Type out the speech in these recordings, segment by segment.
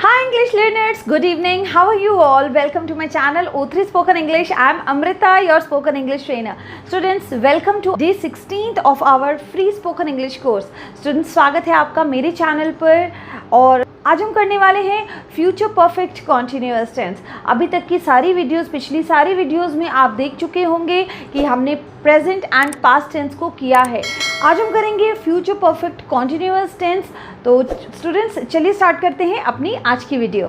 Hi English learners, good evening. How are you all? Welcome to my channel O3 Spoken English. I am Amrita, your spoken English trainer. Students, welcome to day 16th of our free spoken English course. Students, स्वागत है आपका मेरे channel पर और आज हम करने वाले हैं फ्यूचर परफेक्ट कॉन्टिन्यूअस टेंस। अभी तक की सारी वीडियोस, पिछली सारी वीडियोस में आप देख चुके होंगे कि हमने प्रेजेंट एंड पास्ट टेंस को किया है। आज हम करेंगे फ्यूचर परफेक्ट कॉन्टिन्यूअस टेंस। तो स्टूडेंट्स, चलिए स्टार्ट करते हैं अपनी आज की वीडियो।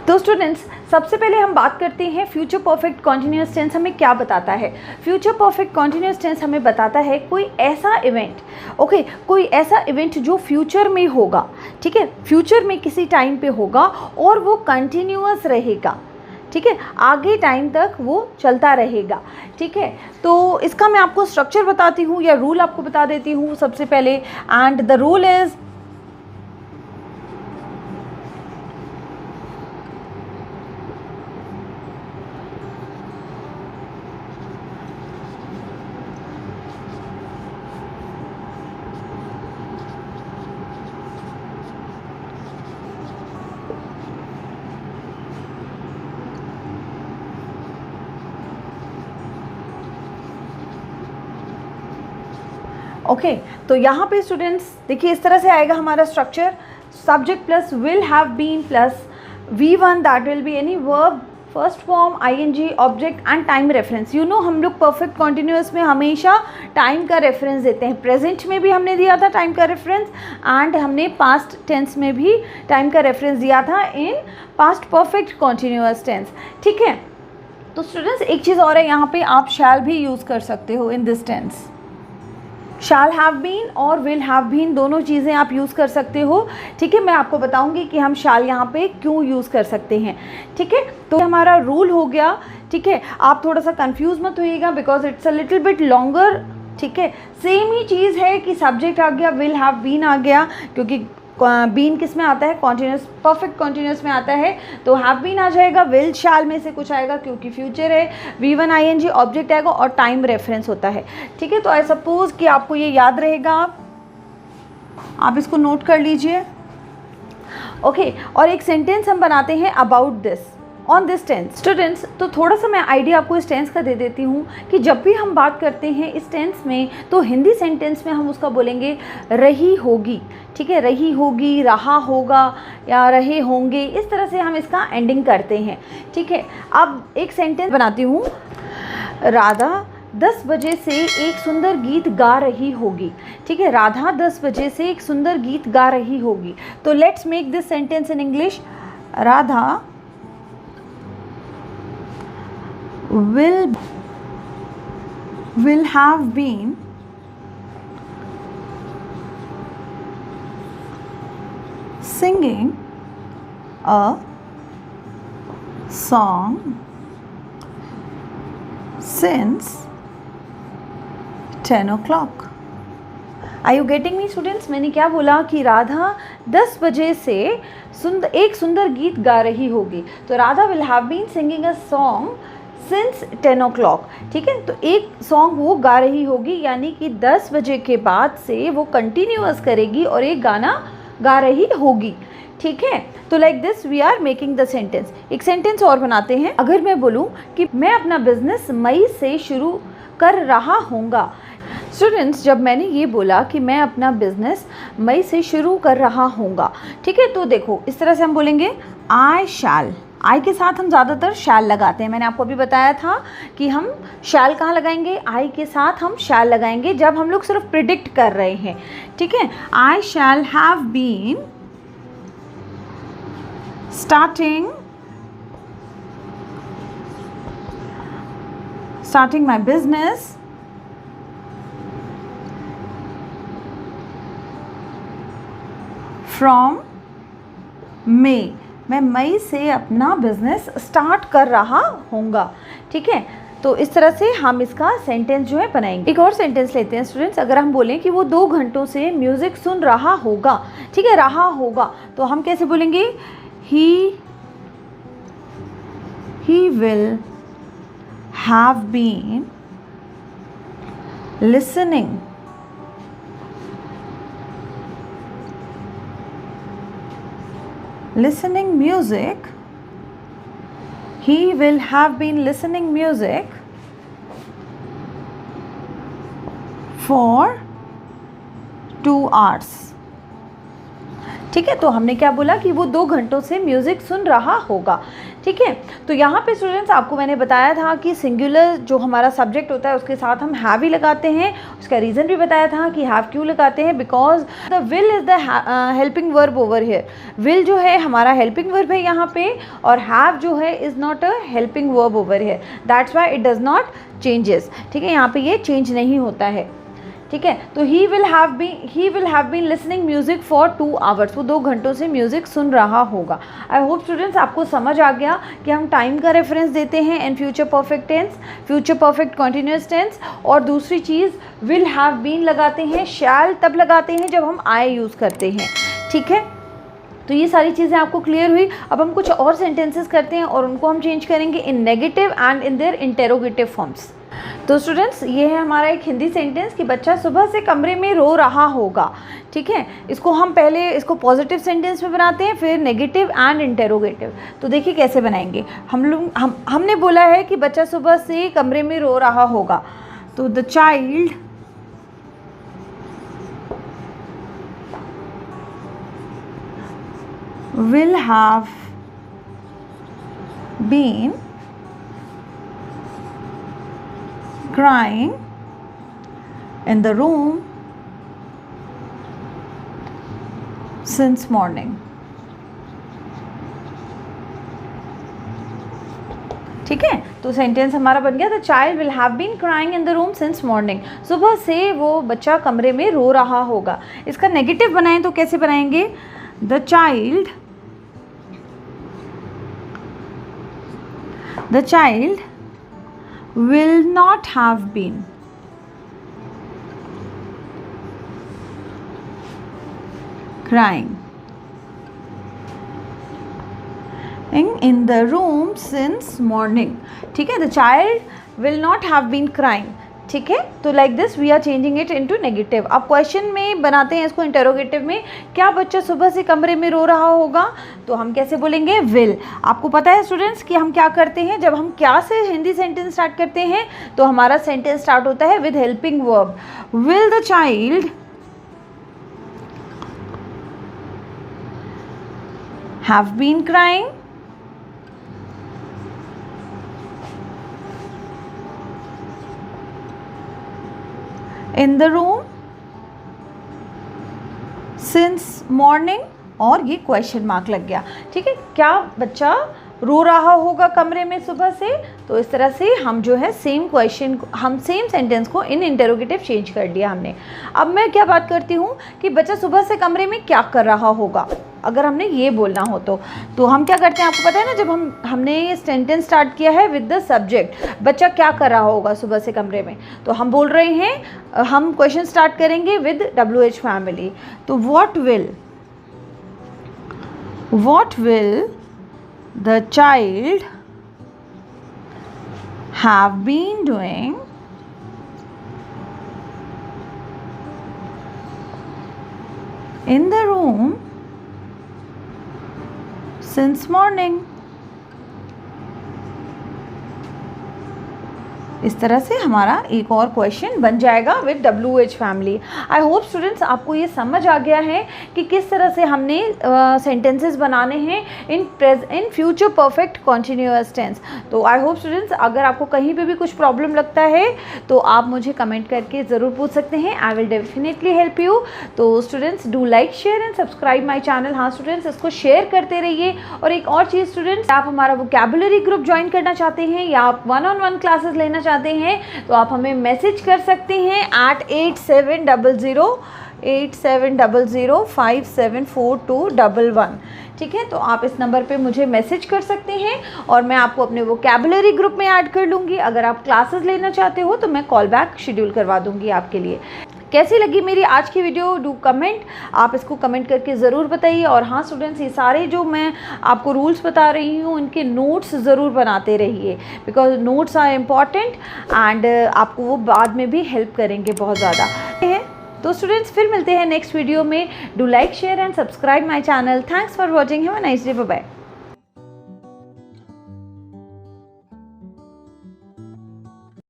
तो स्टूडेंट्स, सबसे पहले हम बात करते हैं फ्यूचर परफेक्ट कॉन्टिन्यूअस टेंस हमें क्या बताता है। फ्यूचर परफेक्ट कॉन्टिन्यूअस टेंस हमें बताता है कोई ऐसा इवेंट, कोई ऐसा इवेंट जो फ्यूचर में होगा, ठीक है, फ्यूचर में किसी टाइम पे होगा और वो कंटिन्यूअस रहेगा, ठीक है, आगे टाइम तक वो चलता रहेगा, ठीक है। तो इसका मैं आपको स्ट्रक्चर बताती हूँ या रूल आपको बता देती हूँ सबसे पहले। And the rule is okay. तो यहाँ पे स्टूडेंट्स देखिए इस तरह से आएगा हमारा structure. Subject plus will have been plus V1 that will be any verb, first form ING, object and time reference. You know हम लोग परफेक्ट कॉन्टिन्यूअस में हमेशा टाइम का रेफरेंस देते हैं। प्रेजेंट में भी हमने दिया था टाइम का रेफरेंस एंड हमने पास्ट टेंस में भी टाइम का रेफरेंस दिया था in past perfect continuous tense, ठीक है। तो स्टूडेंट्स एक चीज़ और है, यहाँ पे आप शैल भी यूज़ कर सकते हो in this tense. Shall have been और विल हैव बीन दोनों चीज़ें आप यूज़ कर सकते हो, ठीक है। मैं आपको बताऊंगी कि हम शैल यहाँ पे क्यों यूज़ कर सकते हैं, ठीक है। तो हमारा रूल हो गया, ठीक है। आप थोड़ा सा कंफ्यूज मत होइएगा because it's a little bit longer, ठीक है। सेम ही चीज़ है कि सब्जेक्ट आ गया, विल हैव बीन आ गया, क्योंकि बीन किस में आता है, कॉन्टिन्यूस, परफेक्ट कॉन्टिन्यूस में आता है, तो हैव बीन आ जाएगा, विल शैल में से कुछ आएगा क्योंकि फ्यूचर है, V1 ING ऑब्जेक्ट आएगा और टाइम रेफरेंस होता है, ठीक है। तो आई सपोज कि आपको ये याद रहेगा, आप इसको नोट कर लीजिए, ओके। और एक सेंटेंस हम बनाते हैं about this, on this tense. Students, तो थोड़ा सा मैं आइडिया आपको इस टेंस का दे देती हूँ कि जब भी हम बात करते हैं इस टेंस में, तो हिंदी सेंटेंस में हम उसका बोलेंगे रही होगी, ठीक है, रही होगी, रहा होगा या रहे होंगे, इस तरह से हम इसका एंडिंग करते हैं, ठीक है। अब एक सेंटेंस बनाती हूँ, राधा 10 बजे से एक सुंदर गीत गा रही होगी, ठीक है। राधा 10 बजे से एक सुंदर गीत गा रही होगी। तो let's make this sentence in English. Radha will have been singing a song since 10 o'clock. Are you getting me students? मैंने क्या बोला कि राधा 10 बजे से एक सुंदर गीत गा रही होगी। तो Radha will have been singing a song since 10 o'clock, ठीक है। तो एक सॉन्ग वो गा रही होगी, यानी कि 10 बजे के बाद से वो कंटिन्यूअस करेगी और एक गाना गा रही होगी, ठीक है। तो like this we are making the sentence. एक सेंटेंस और बनाते हैं। अगर मैं बोलूँ कि मैं अपना बिजनेस मई से शुरू कर रहा हूँगा। स्टूडेंट्स, जब मैंने ये बोला कि मैं अपना बिजनेस मई से शुरू कर रहा हूँगा, ठीक है, तो देखो इस तरह से हम बोलेंगे आई शैल। आई के साथ हम ज़्यादातर शैल लगाते हैं। मैंने आपको अभी बताया था कि हम शैल कहाँ लगाएंगे, आई के साथ हम शैल लगाएंगे जब हम लोग सिर्फ प्रिडिक्ट कर रहे हैं, ठीक है। I shall have been starting my business from May. मैं मई से अपना बिजनेस स्टार्ट कर रहा हूँगा, ठीक है। तो इस तरह से हम इसका सेंटेंस जो है बनाएंगे। एक और सेंटेंस लेते हैं स्टूडेंट्स। अगर हम बोलें कि वो 2 घंटों से म्यूज़िक सुन रहा होगा, ठीक है, रहा होगा, तो हम कैसे बोलेंगे, he will have been listening listening music. He will have been listening music for 2 hours. ठीक है, तो हमने क्या बोला कि वो 2 घंटों से म्यूज़िक सुन रहा होगा. ठीक है, तो यहाँ पे स्टूडेंट्स आपको मैंने बताया था कि सिंगुलर जो हमारा सब्जेक्ट होता है उसके साथ हम हैव ही लगाते हैं. उसका रीज़न भी बताया था कि हैव क्यों लगाते हैं, because the will is the helping verb over here. Will जो है हमारा हेल्पिंग वर्ब है यहाँ पे, और हैव जो है is not a helping verb over here. That's why it does not changes. ठीक है, यहाँ पे ये चेंज नहीं होता है. ठीक है, तो he will have been listening music for 2 hours. वो 2 घंटों से म्यूज़िक सुन रहा होगा. आई होप स्टूडेंट्स आपको समझ आ गया कि हम टाइम का रेफरेंस देते हैं in future perfect tense, future perfect continuous tense, और दूसरी चीज़ विल हैव बीन लगाते हैं, शैल तब लगाते हैं जब हम आई यूज़ करते हैं. ठीक है, तो ये सारी चीज़ें आपको क्लियर हुई. अब हम कुछ और सेंटेंसेस करते हैं और उनको हम चेंज करेंगे in negative and in their interrogative forms. तो स्टूडेंट्स ये है हमारा एक हिंदी सेंटेंस कि बच्चा सुबह से कमरे में रो रहा होगा. ठीक है, इसको हम पहले इसको पॉजिटिव सेंटेंस में बनाते हैं, फिर नेगेटिव एंड इंटेरोगेटिव. तो देखिए कैसे बनाएंगे. हमने बोला है कि बच्चा सुबह से कमरे में रो रहा होगा. तो the child will have been crying in the room since morning. ठीक है, तो सेंटेंस हमारा बन गया. The child will have been crying in the room since morning. सुबह से वो बच्चा कमरे में रो रहा होगा. इसका नेगेटिव बनाएं तो कैसे बनाएंगे. The child will not have been crying in the room since morning. ठीक है, the child will not have been crying. ठीक है, तो like this we are changing it into negative. अब क्वेश्चन में बनाते हैं इसको इंटेरोगेटिव में. क्या बच्चा सुबह से कमरे में रो रहा होगा, तो हम कैसे बोलेंगे. विल. आपको पता है स्टूडेंट्स कि हम क्या करते हैं जब हम क्या से हिंदी सेंटेंस स्टार्ट करते हैं, तो हमारा सेंटेंस स्टार्ट होता है with helping verb. Will the child have been crying in the room since morning, और ये क्वेश्चन मार्क लग गया. ठीक है, क्या बच्चा रो रहा होगा कमरे में सुबह से. तो इस तरह से हम जो है सेम क्वेश्चन हम सेम सेंटेंस को इन इंटेरोगेटिव चेंज कर दिया हमने. अब मैं क्या बात करती हूँ कि बच्चा सुबह से कमरे में क्या कर रहा होगा. अगर हमने ये बोलना हो तो हम क्या करते हैं, आपको पता है ना, जब हमने ये सेंटेंस स्टार्ट किया है विद द सब्जेक्ट, बच्चा क्या कर रहा होगा सुबह से कमरे में, तो हम बोल रहे हैं, हम क्वेश्चन स्टार्ट करेंगे विद WH फैमिली. तो what will the child have been doing in the room since morning. इस तरह से हमारा एक और क्वेश्चन बन जाएगा with WH family. I hope students आपको ये समझ आ गया है कि किस तरह से हमने सेंटेंसेस बनाने हैं in future perfect continuous tense. तो आई होप स्टूडेंट्स अगर आपको कहीं पे भी कुछ प्रॉब्लम लगता है तो आप मुझे कमेंट करके ज़रूर पूछ सकते हैं. I will definitely help you. तो students do like share and subscribe my channel. हाँ स्टूडेंट्स, इसको शेयर करते रहिए. और एक और चीज़ स्टूडेंट्स, आप हमारा वोकैबुलरी ग्रुप ज्वाइन करना चाहते हैं या आप 1-on-1 क्लासेस लेना चाहते हैं तो आप हमें मैसेज कर सकते हैं at 8700574211. ठीक है, तो आप इस नंबर पे मुझे मैसेज कर सकते हैं और मैं आपको अपने वोकैबुलरी ग्रुप में ऐड कर लूँगी. अगर आप क्लासेस लेना चाहते हो तो मैं कॉल बैक शेड्यूल करवा दूँगी आपके लिए. कैसी लगी मेरी आज की वीडियो, डू कमेंट. आप इसको कमेंट करके ज़रूर बताइए. और हाँ स्टूडेंट्स, ये सारे जो मैं आपको रूल्स बता रही हूँ उनके नोट्स ज़रूर बनाते रहिए, because notes are important and आपको वो बाद में भी हेल्प करेंगे बहुत ज़्यादा. तो स्टूडेंट्स फिर मिलते हैं नेक्स्ट वीडियो में. Do like, share and subscribe my channel. Thanks for watching. Have a nice day. Bye bye.